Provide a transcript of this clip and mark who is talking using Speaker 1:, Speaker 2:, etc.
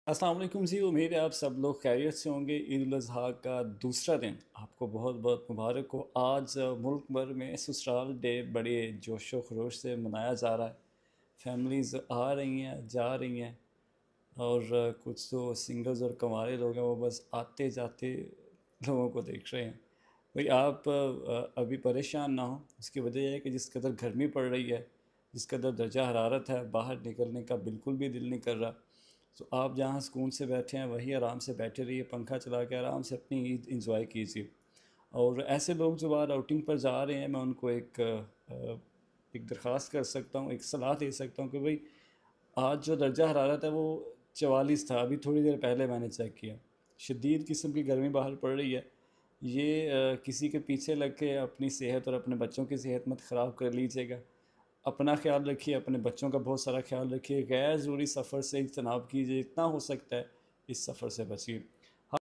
Speaker 1: अस्सलाम वालेकुम जी। उम्मीद है आप सब लोग खैरियत से होंगे। ईद उल अज़हा का दूसरा दिन आपको बहुत बहुत मुबारक हो। आज मुल्क भर में ससुराल डे बड़े जोश व खरोश से मनाया जा रहा है। फैमिलीज़ आ रही हैं, जा रही हैं, और कुछ तो सिंगल्स और कंवारे लोग हैं, वो बस आते जाते लोगों को देख रहे हैं। भाई आप अभी परेशान ना हो। उसकी वजह यह है कि जिस कदर गर्मी पड़ रही है, जिस कदर दर्जा हरारत है, बाहर निकलने का बिल्कुल भी दिल नहीं कर रहा। तो आप जहाँ सुकून से बैठे हैं वहीं आराम से बैठे रहिए, पंखा चला के आराम से अपनी ईद इंजॉय कीजिए। और ऐसे लोग जो बाहर आउटिंग पर जा रहे हैं, मैं उनको एक दरख्वास्त कर सकता हूँ, एक सलाह दे सकता हूँ कि भाई आज जो दर्जा हरारत है वो 44 था। अभी थोड़ी देर पहले मैंने चेक किया। शदीद किस्म की गर्मी बाहर पड़ रही है। ये किसी के पीछे लग के अपनी सेहत और अपने बच्चों की सेहत मत ख़राब कर लीजिएगा। अपना ख्याल रखिए, अपने बच्चों का बहुत सारा ख्याल रखिए। गैर ज़रूरी सफ़र से इज्तनाब कीजिए, जितना हो सकता है इस सफ़र से बचिए।